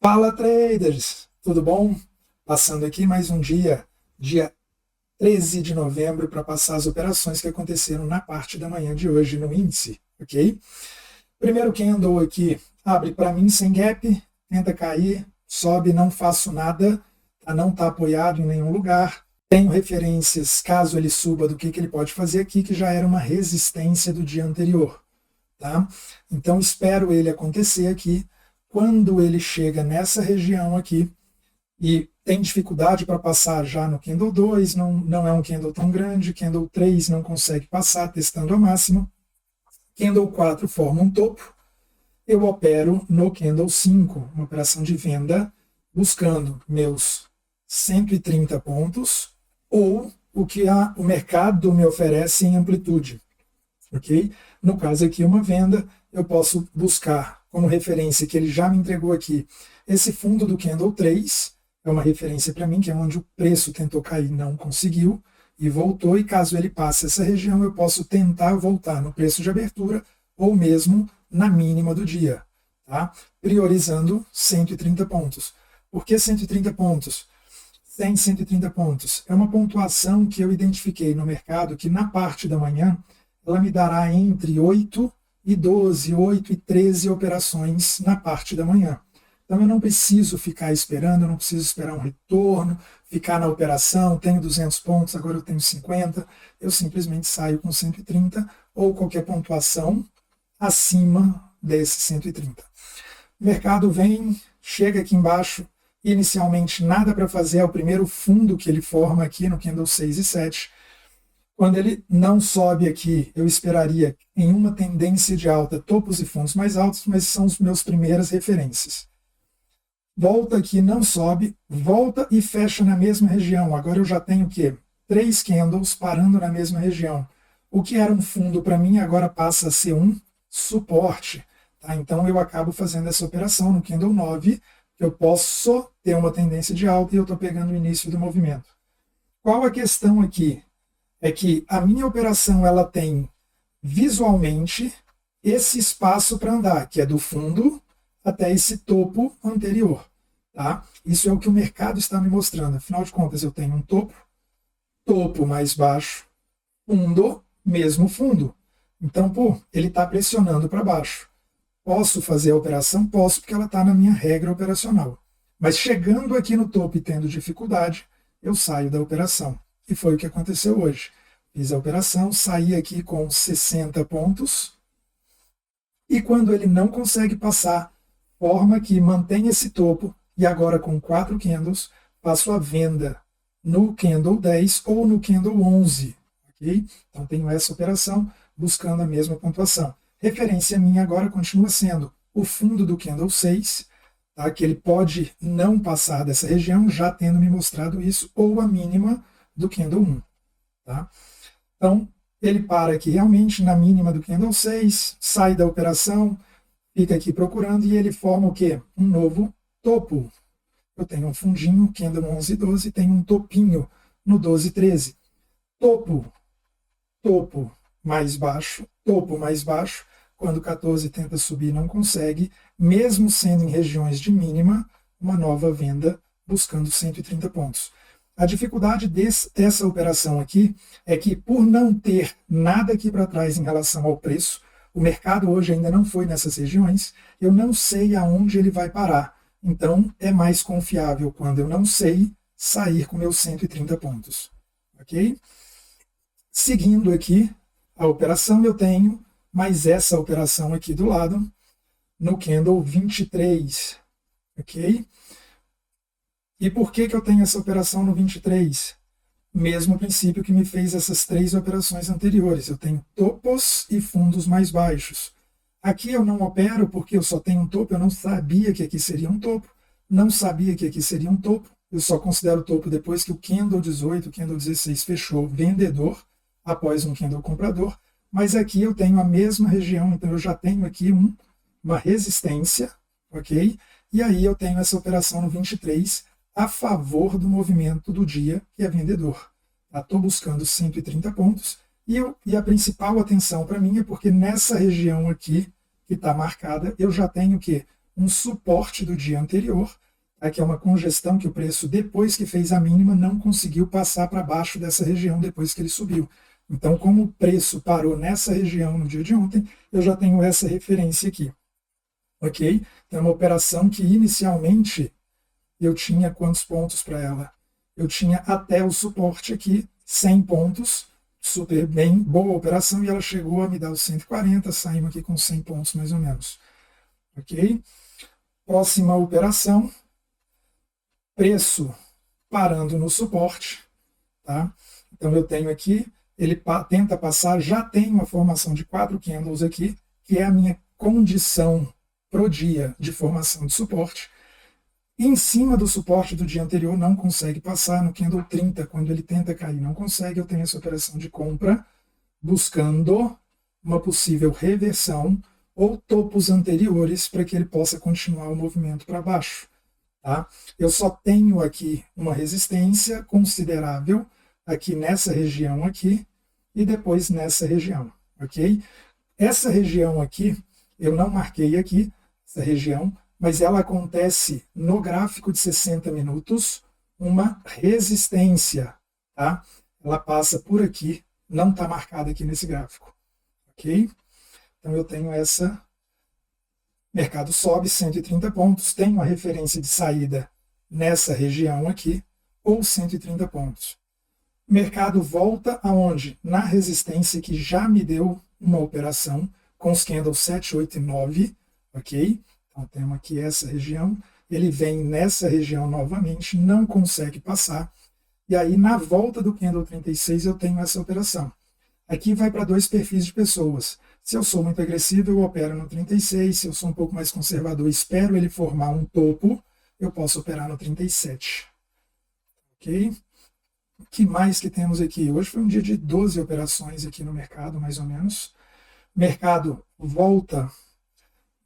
Fala traders, tudo bom? Passando aqui mais um dia 13 de novembro, para passar as operações que aconteceram na parte da manhã de hoje no índice, ok? Primeiro candle aqui abre para mim sem gap, tenta cair, sobe, não faço nada, tá? Não está apoiado em nenhum lugar. Tenho referências, caso ele suba, do que ele pode fazer aqui, que já era uma resistência do dia anterior. Tá? Então espero ele acontecer aqui. Quando ele chega nessa região aqui e tem dificuldade para passar já no candle 2, não é um candle tão grande, candle 3 não consegue passar, testando a máxima, candle 4 forma um topo, eu opero no candle 5, uma operação de venda, buscando meus 130 pontos ou o que o mercado me oferece em amplitude. Ok? No caso aqui, uma venda, eu posso buscar como referência que ele já me entregou aqui esse fundo do candle 3, é uma referência para mim, que é onde o preço tentou cair, não conseguiu, e voltou, e caso ele passe essa região, eu posso tentar voltar no preço de abertura, ou mesmo na mínima do dia, tá? Priorizando 130 pontos. Por que 130 pontos? 100, 130 pontos. É uma pontuação que eu identifiquei no mercado, que na parte da manhã, ela me dará entre 8 e 12, 8 e 13 operações na parte da manhã. Então eu não preciso ficar esperando, eu não preciso esperar um retorno, ficar na operação, tenho 200 pontos, agora eu tenho 50, eu simplesmente saio com 130 ou qualquer pontuação acima desses 130. O mercado vem, chega aqui embaixo, inicialmente nada para fazer, é o primeiro fundo que ele forma aqui no candle 6 e 7. Quando ele não sobe aqui, eu esperaria em uma tendência de alta topos e fundos mais altos, mas são as minhas primeiras referências. Volta aqui, não sobe, volta e fecha na mesma região. Agora eu já tenho o quê? 3 candles parando na mesma região. O que era um fundo para mim agora passa a ser um suporte. Tá? Então eu acabo fazendo essa operação no candle 9, que eu posso ter uma tendência de alta e eu estou pegando o início do movimento. Qual a questão aqui? É que a minha operação ela tem visualmente esse espaço para andar, que é do fundo até esse topo anterior. Tá? Isso é o que o mercado está me mostrando. Afinal de contas, eu tenho um topo, topo mais baixo, fundo, mesmo fundo. Então, ele está pressionando para baixo. Posso fazer a operação? Posso, porque ela está na minha regra operacional. Mas chegando aqui no topo e tendo dificuldade, eu saio da operação. E foi o que aconteceu hoje. Fiz a operação, saí aqui com 60 pontos, e quando ele não consegue passar, forma que mantém esse topo, e agora com 4 candles, faço a venda no candle 10 ou no candle 11. Okay? Então tenho essa operação buscando a mesma pontuação. Referência minha agora continua sendo o fundo do candle 6, tá? Que ele pode não passar dessa região, já tendo me mostrado isso, ou a mínima do candle 1. Tá? Então, ele para aqui realmente na mínima do candle 6, sai da operação, fica aqui procurando e ele forma o quê? Um novo topo. Eu tenho um fundinho, candle 11 e 12, tenho um topinho no 12 e 13. Topo, topo mais baixo, topo mais baixo. Quando o 14 tenta subir não consegue, mesmo sendo em regiões de mínima, uma nova venda buscando 130 pontos. A dificuldade dessa operação aqui é que, por não ter nada aqui para trás em relação ao preço, o mercado hoje ainda não foi nessas regiões, eu não sei aonde ele vai parar. Então, é mais confiável, quando eu não sei, sair com meus 130 pontos. Ok? Seguindo aqui a operação, eu tenho mais essa operação aqui do lado, no candle 23. Ok? E por que eu tenho essa operação no 23? Mesmo princípio que me fez essas 3 operações anteriores. Eu tenho topos e fundos mais baixos. Aqui eu não opero porque eu só tenho um topo, eu não sabia que aqui seria um topo, não sabia que aqui seria um topo, eu só considero topo depois que o candle 18, o candle 16 fechou vendedor, após um candle comprador, mas aqui eu tenho a mesma região, então eu já tenho aqui uma resistência, ok? E aí eu tenho essa operação no 23, a favor do movimento do dia, que é vendedor. Estou buscando 130 pontos, e a principal atenção para mim é porque nessa região aqui, que está marcada, eu já tenho o quê? um suporte do dia anterior, que é uma congestão que o preço, depois que fez a mínima, não conseguiu passar para baixo dessa região depois que ele subiu. Então, como o preço parou nessa região no dia de ontem, eu já tenho essa referência aqui. Ok? Então, é uma operação que inicialmente eu tinha quantos pontos para ela? Eu tinha até o suporte aqui, 100 pontos, super bem, boa operação, e ela chegou a me dar os 140, saímos aqui com 100 pontos mais ou menos. Ok? Próxima operação, preço parando no suporte, tá? Então eu tenho aqui, ele tenta passar, já tem uma formação de 4 candles aqui, que é a minha condição pro dia de formação de suporte. Em cima do suporte do dia anterior não consegue passar no candle 30, quando ele tenta cair, não consegue, eu tenho essa operação de compra, buscando uma possível reversão ou topos anteriores para que ele possa continuar o movimento para baixo. Tá? Eu só tenho aqui uma resistência considerável aqui nessa região aqui e depois nessa região, ok? Essa região aqui, eu não marquei aqui, essa região, mas ela acontece no gráfico de 60 minutos, uma resistência, tá? Ela passa por aqui, não está marcada aqui nesse gráfico, ok? Então eu tenho essa, mercado sobe 130 pontos, tem uma referência de saída nessa região aqui, ou 130 pontos. Mercado volta aonde? Na resistência que já me deu uma operação, com os candles 7, 8 e 9, ok? Então temos aqui essa região, ele vem nessa região novamente, não consegue passar, e aí na volta do candle 36 eu tenho essa operação. Aqui vai para dois perfis de pessoas. Se eu sou muito agressivo, eu opero no 36, se eu sou um pouco mais conservador, espero ele formar um topo, eu posso operar no 37. Ok? O que mais que temos aqui? Hoje foi um dia de 12 operações aqui no mercado, mais ou menos. Mercado volta,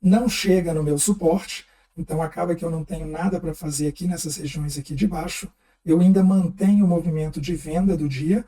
não chega no meu suporte, então acaba que eu não tenho nada para fazer aqui nessas regiões aqui de baixo. Eu ainda mantenho o movimento de venda do dia,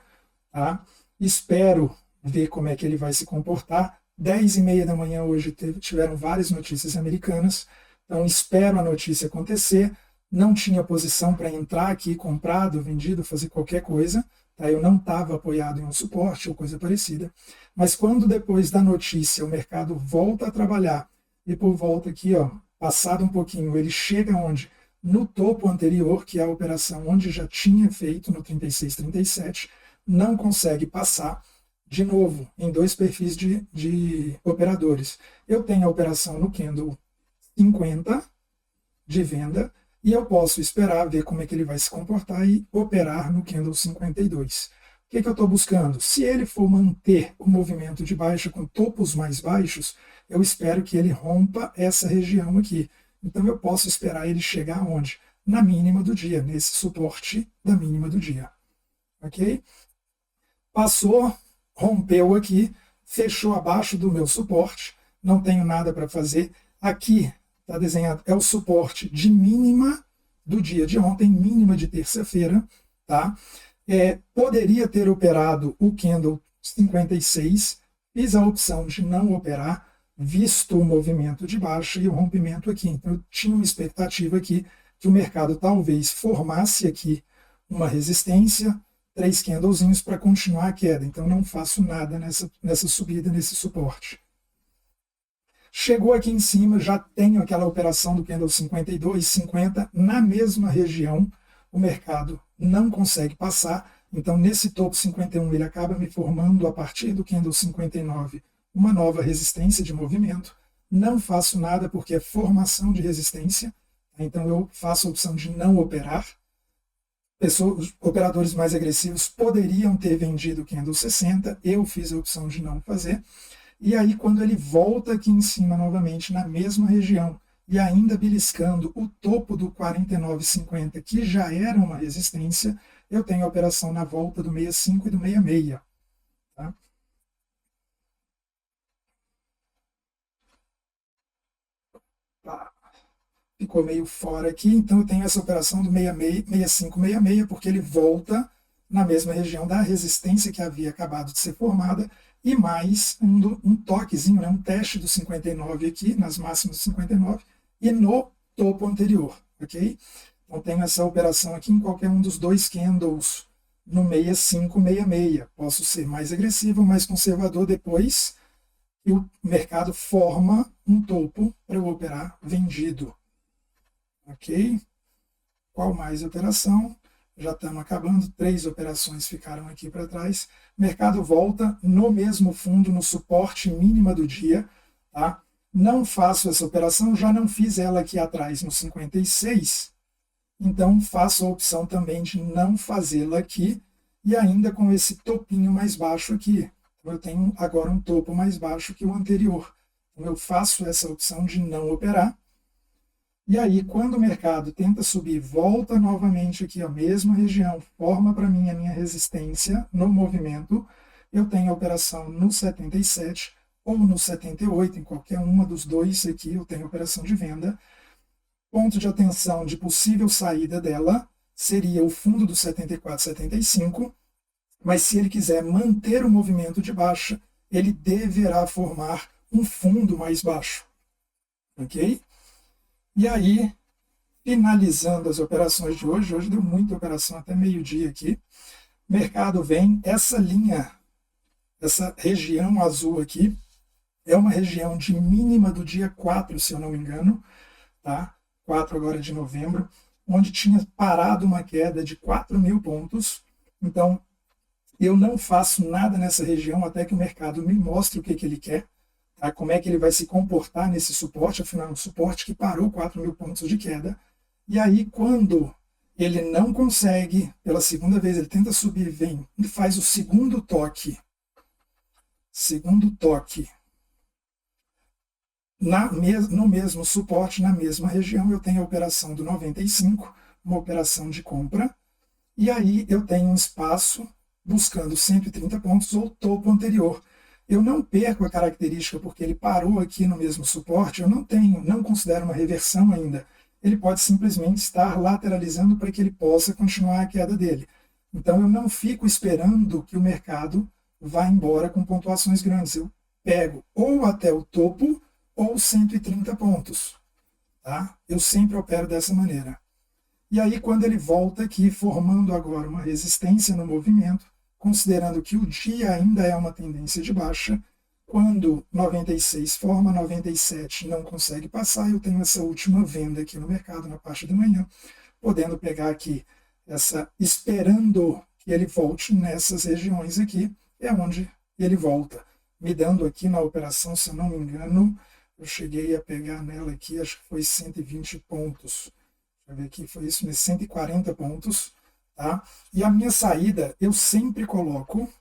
tá? Espero ver como é que ele vai se comportar. 10h30 da manhã hoje tiveram várias notícias americanas, então espero a notícia acontecer. Não tinha posição para entrar aqui, comprado, vendido, fazer qualquer coisa, tá? Eu não estava apoiado em um suporte ou coisa parecida, mas quando depois da notícia o mercado volta a trabalhar e por volta aqui, ó, passado um pouquinho, ele chega onde? No topo anterior, que é a operação onde já tinha feito no 36, 37, não consegue passar, de novo, em dois perfis de operadores. Eu tenho a operação no candle 50 de venda, e eu posso esperar, ver como é que ele vai se comportar e operar no candle 52. O que eu estou buscando? Se ele for manter o movimento de baixa com topos mais baixos, eu espero que ele rompa essa região aqui. Então eu posso esperar ele chegar onde? Na mínima do dia, nesse suporte da mínima do dia. Ok? Passou, rompeu aqui, fechou abaixo do meu suporte, não tenho nada para fazer. Aqui está desenhado, é o suporte de mínima do dia de ontem, mínima de terça-feira, tá? Poderia ter operado o candle 56, fiz a opção de não operar, visto o movimento de baixa e o rompimento aqui. Então eu tinha uma expectativa aqui que o mercado talvez formasse aqui uma resistência, 3 candlezinhos para continuar a queda. Então não faço nada nessa subida, nesse suporte. Chegou aqui em cima, já tenho aquela operação do candle 52, 50, na mesma região, o mercado não consegue passar, então nesse topo 51 ele acaba me formando a partir do candle 59 uma nova resistência de movimento, não faço nada porque é formação de resistência, então eu faço a opção de não operar. Operadores mais agressivos poderiam ter vendido o candle 60, eu fiz a opção de não fazer. E aí, quando ele volta aqui em cima novamente, na mesma região, e ainda beliscando o topo do 49,50, que já era uma resistência, eu tenho a operação na volta do 65 e do 66. Tá? Ficou meio fora aqui, então eu tenho essa operação do 65, 66, porque ele volta na mesma região da resistência que havia acabado de ser formada, e mais um toquezinho, né, um teste do 59 aqui, nas máximas do 59, e no topo anterior, ok? Então tenho essa operação aqui em qualquer um dos dois candles no 6566. Posso ser mais agressivo, mais conservador depois que o mercado forma um topo para eu operar vendido. Ok? Qual mais operação? Já estamos acabando, 3 operações ficaram aqui para trás. Mercado volta no mesmo fundo, no suporte mínima do dia. Tá? Não faço essa operação, já não fiz ela aqui atrás no 56, então faço a opção também de não fazê-la aqui, e ainda com esse topinho mais baixo aqui. Então eu tenho agora um topo mais baixo que o anterior. Então eu faço essa opção de não operar. E aí, quando o mercado tenta subir, volta novamente aqui a mesma região, forma para mim a minha resistência no movimento, eu tenho a operação no 77 ou no 78, em qualquer uma dos dois aqui eu tenho operação de venda. Ponto de atenção de possível saída dela seria o fundo do 74, 75, mas se ele quiser manter o movimento de baixa, ele deverá formar um fundo mais baixo. Ok? E aí, finalizando as operações de hoje deu muita operação até meio-dia aqui, mercado vem, essa linha, essa região azul aqui, é uma região de mínima do dia 4, se eu não me engano, tá? 4 agora de novembro, onde tinha parado uma queda de 4.000 pontos. Então, eu não faço nada nessa região até que o mercado me mostre o que ele quer, tá? Como é que ele vai se comportar nesse suporte, afinal, um suporte que parou 4.000 pontos de queda. E aí, quando ele não consegue, pela segunda vez, ele tenta subir, vem e faz o segundo toque. No mesmo suporte, na mesma região, eu tenho a operação do 95, uma operação de compra, e aí eu tenho um espaço buscando 130 pontos ou topo anterior. Eu não perco a característica porque ele parou aqui no mesmo suporte, eu não considero uma reversão ainda. Ele pode simplesmente estar lateralizando para que ele possa continuar a queda dele. Então eu não fico esperando que o mercado vá embora com pontuações grandes. Eu pego ou até o topo ou 130 pontos. Tá? Eu sempre opero dessa maneira. E aí, quando ele volta aqui, formando agora uma resistência no movimento, considerando que o dia ainda é uma tendência de baixa, quando 96 forma 97 não consegue passar, eu tenho essa última venda aqui no mercado na parte da manhã, podendo pegar aqui esperando que ele volte nessas regiões aqui, é onde ele volta, me dando aqui na operação, se eu não me engano, eu cheguei a pegar nela aqui, acho que foi 120 pontos. Deixa eu ver aqui, foi isso, 140 pontos. Tá? E a minha saída eu sempre coloco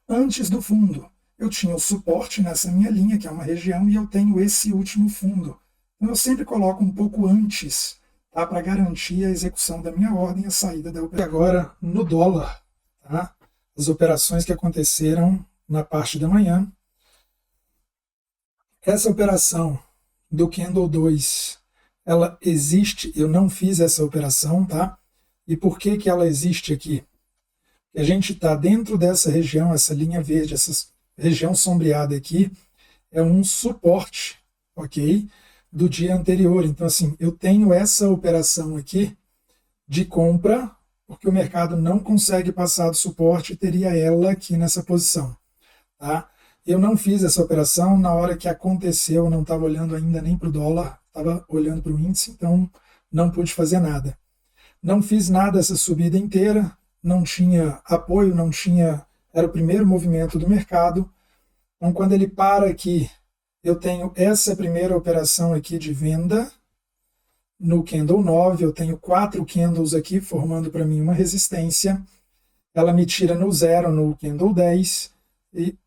antes do fundo. Eu tinha o suporte nessa minha linha, que é uma região, e eu tenho esse último fundo. Então eu sempre coloco um pouco antes, tá? Para garantir a execução da minha ordem e a saída da operação. Agora, no dólar, tá? As operações que aconteceram na parte da manhã. Essa operação do Candle 2, ela existe, eu não fiz essa operação, tá? E por que que ela existe aqui? A gente está dentro dessa região, essa linha verde, essa região sombreada aqui, é um suporte, ok? Do dia anterior. Então, assim, eu tenho essa operação aqui de compra, porque o mercado não consegue passar do suporte, teria ela aqui nessa posição, tá? Eu não fiz essa operação na hora que aconteceu, eu não estava olhando ainda nem para o dólar, estava olhando para o índice, então não pude fazer nada. Não fiz nada essa subida inteira, não tinha apoio, era o primeiro movimento do mercado. Então, quando ele para aqui, eu tenho essa primeira operação aqui de venda no Candle 9, eu tenho 4 candles aqui formando para mim uma resistência. Ela me tira no zero no Candle 10,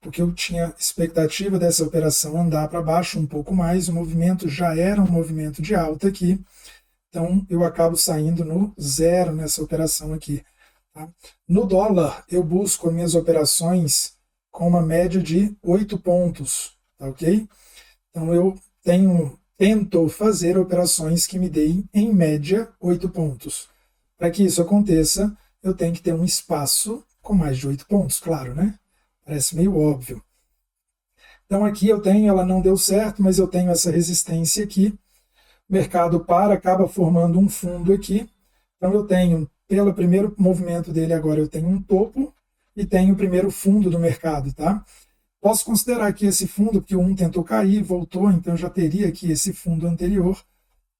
porque eu tinha expectativa dessa operação andar para baixo um pouco mais, o movimento já era um movimento de alta aqui, então eu acabo saindo no zero nessa operação aqui. Tá? No dólar, eu busco as minhas operações com uma média de 8 pontos, tá ok? Então eu tento fazer operações que me deem, em média, 8 pontos. Para que isso aconteça, eu tenho que ter um espaço com mais de 8 pontos, claro, né? Parece meio óbvio. Então aqui ela não deu certo, mas eu tenho essa resistência aqui. o mercado para, acaba formando um fundo aqui. Então eu tenho, pelo primeiro movimento dele agora, eu tenho um topo e tenho o primeiro fundo do mercado, tá? Posso considerar aqui esse fundo, porque o 1 tentou cair, voltou, então eu já teria aqui esse fundo anterior,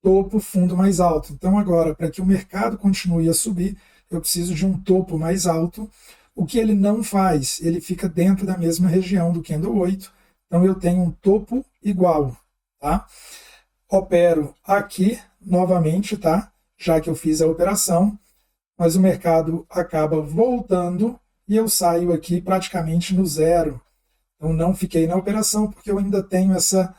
topo, fundo mais alto. Então agora, para que o mercado continue a subir, eu preciso de um topo mais alto. O que ele não faz, ele fica dentro da mesma região do candle 8, então eu tenho um topo igual, tá? Opero aqui novamente, tá? Já que eu fiz a operação, mas o mercado acaba voltando e eu saio aqui praticamente no zero. Então não fiquei na operação porque eu ainda tenho essa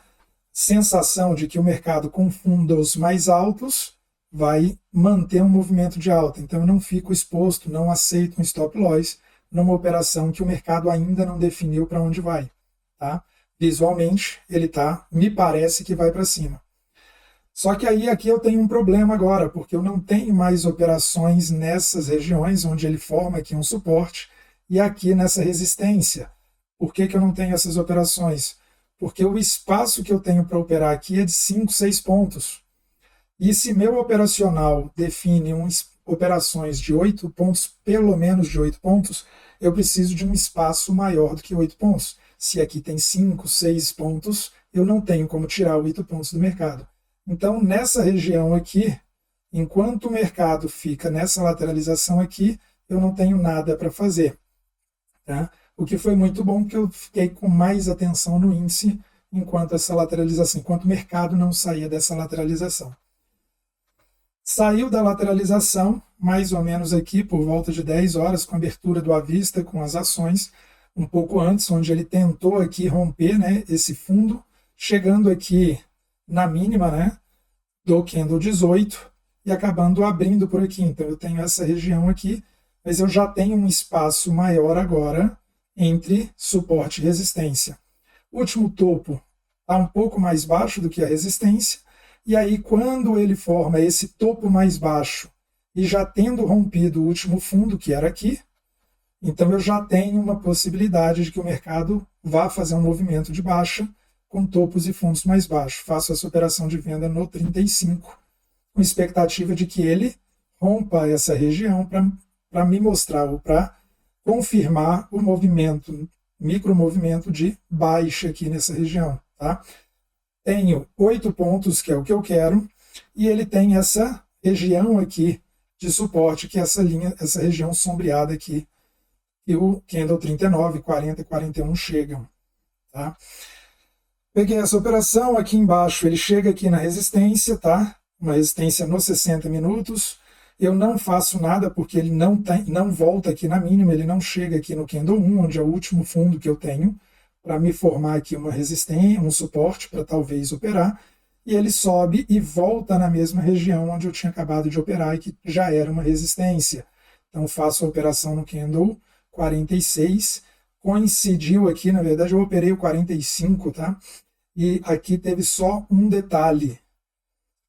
sensação de que o mercado com fundos mais altos vai manter um movimento de alta. Então eu não fico exposto, não aceito um stop loss numa operação que o mercado ainda não definiu para onde vai, tá? Visualmente ele me parece que vai para cima. Só que aí aqui eu tenho um problema agora, porque eu não tenho mais operações nessas regiões onde ele forma aqui um suporte e aqui nessa resistência. Por que eu não tenho essas operações? Porque o espaço que eu tenho para operar aqui é de 5, 6 pontos. E se meu operacional define operações de 8 pontos, pelo menos de 8 pontos, eu preciso de um espaço maior do que 8 pontos. Se aqui tem 5, 6 pontos, eu não tenho como tirar 8 pontos do mercado. Então, nessa região aqui, enquanto o mercado fica nessa lateralização aqui, eu não tenho nada para fazer, tá? O que foi muito bom, porque eu fiquei com mais atenção no índice enquanto essa lateralização, enquanto o mercado não saía dessa lateralização. Saiu da lateralização, mais ou menos aqui, por volta de 10 horas, com a abertura do à vista, com as ações, um pouco antes, onde ele tentou aqui romper, né, esse fundo, chegando aqui na mínima, né, do candle 18 e acabando abrindo por aqui. Então eu tenho essa região aqui, mas eu já tenho um espaço maior agora entre suporte e resistência. O último topo está um pouco mais baixo do que a resistência, e aí quando ele forma esse topo mais baixo e já tendo rompido o último fundo, que era aqui, então eu já tenho uma possibilidade de que o mercado vá fazer um movimento de baixa com topos e fundos mais baixos. Faço essa operação de venda no 35, com expectativa de que ele rompa essa região para me mostrar, ou para confirmar o movimento, micromovimento de baixa aqui nessa região, tá? Tenho 8 pontos, que é o que eu quero, e ele tem essa região aqui de suporte, que é essa região sombreada aqui, e o candle 39, 40 e 41 chegam, tá? Peguei essa operação, aqui embaixo ele chega aqui na resistência, tá? Uma resistência nos 60 minutos. Eu não faço nada porque ele não volta aqui na mínima, ele não chega aqui no candle 1, onde é o último fundo que eu tenho, para me formar aqui uma resistência, um suporte para talvez operar. E ele sobe e volta na mesma região onde eu tinha acabado de operar e que já era uma resistência. Então faço a operação no candle 46, coincidiu aqui, na verdade eu operei o 45, tá? E aqui teve só um detalhe.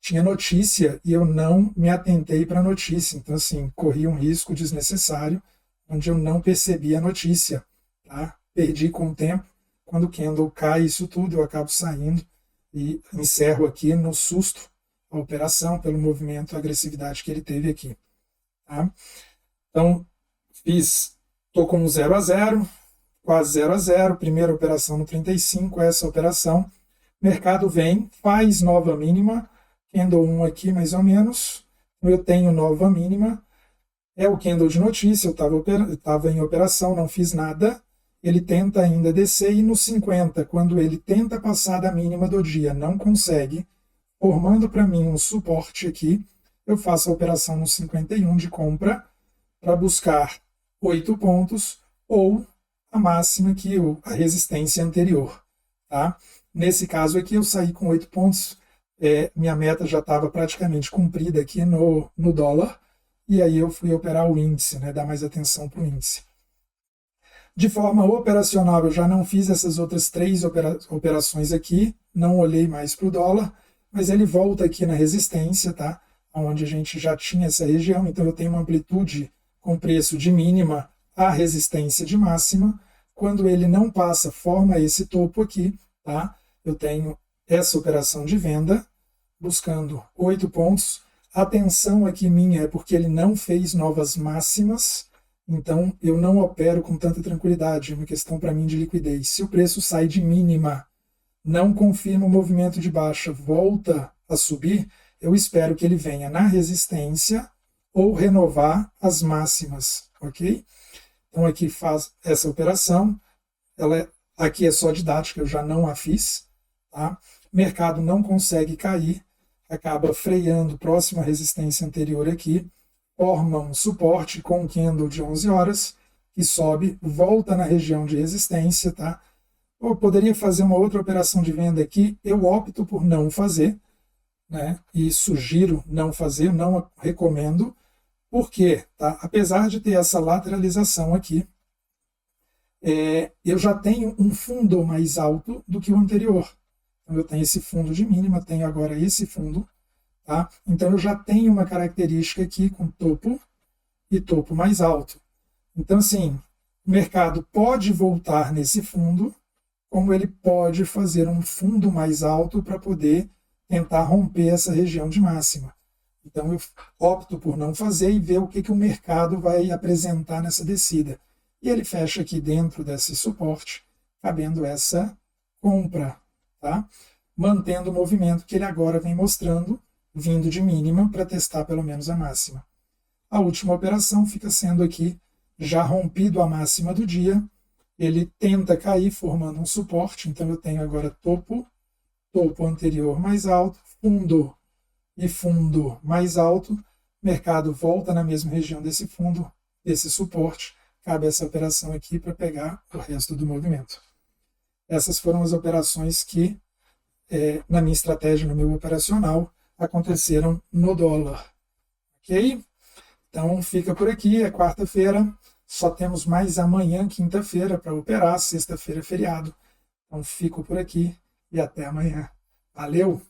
Tinha notícia e eu não me atentei para a notícia. Então, assim, corri um risco desnecessário, onde eu não percebi a notícia. Tá? Perdi com o tempo. Quando o candle cai isso tudo, eu acabo saindo e encerro aqui no susto a operação pelo movimento, a agressividade que ele teve aqui. Tá? Então, estou com 0 a 0, quase 0 a 0, primeira operação no 35, essa operação. Mercado vem, faz nova mínima, candle 1 aqui mais ou menos, eu tenho nova mínima, é o candle de notícia, eu estava em operação, não fiz nada, ele tenta ainda descer e no 50, quando ele tenta passar da mínima do dia, não consegue, formando para mim um suporte aqui, eu faço a operação no 51 de compra para buscar 8 pontos ou a máxima que a resistência anterior, tá? Nesse caso aqui eu saí com 8 pontos, minha meta já estava praticamente cumprida aqui no dólar, e aí eu fui operar o índice, né, dar mais atenção para o índice. De forma operacional, eu já não fiz essas outras 3 operações aqui, não olhei mais para o dólar, mas ele volta aqui na resistência, tá? Onde a gente já tinha essa região, então eu tenho uma amplitude com preço de mínima a resistência de máxima. Quando ele não passa, forma esse topo aqui, tá? Eu tenho essa operação de venda buscando 8 pontos. A atenção aqui minha é porque ele não fez novas máximas, então eu não opero com tanta tranquilidade, é uma questão para mim de liquidez. Se o preço sai de mínima, não confirma o movimento de baixa, volta a subir, eu espero que ele venha na resistência ou renovar as máximas, ok? Então aqui faz essa operação, aqui é só didática, eu já não a fiz, tá? O mercado não consegue cair, acaba freando próximo à resistência anterior aqui, forma um suporte com um candle de 11 horas, que sobe, volta na região de resistência, tá? Eu poderia fazer uma outra operação de venda aqui, eu opto por não fazer, né? E sugiro não fazer, não recomendo, porque, tá? Apesar de ter essa lateralização aqui, eu já tenho um fundo mais alto do que o anterior. Então eu tenho esse fundo de mínima, tenho agora esse fundo, tá? Então eu já tenho uma característica aqui com topo e topo mais alto. Então assim, o mercado pode voltar nesse fundo, como ele pode fazer um fundo mais alto para poder tentar romper essa região de máxima. Então eu opto por não fazer e ver o que o mercado vai apresentar nessa descida. E ele fecha aqui dentro desse suporte, cabendo essa compra, tá? Mantendo o movimento que ele agora vem mostrando, vindo de mínima para testar pelo menos a máxima. A última operação fica sendo aqui, já rompido a máxima do dia, ele tenta cair formando um suporte, então eu tenho agora topo, topo anterior mais alto, fundo e fundo mais alto, mercado volta na mesma região desse fundo, desse suporte, cabe essa operação aqui para pegar o resto do movimento. Essas foram as operações que, na minha estratégia, no meu operacional, aconteceram no dólar. Ok? Então fica por aqui, é quarta-feira, só temos mais amanhã, quinta-feira, para operar, sexta-feira é feriado. Então fico por aqui e até amanhã. Valeu!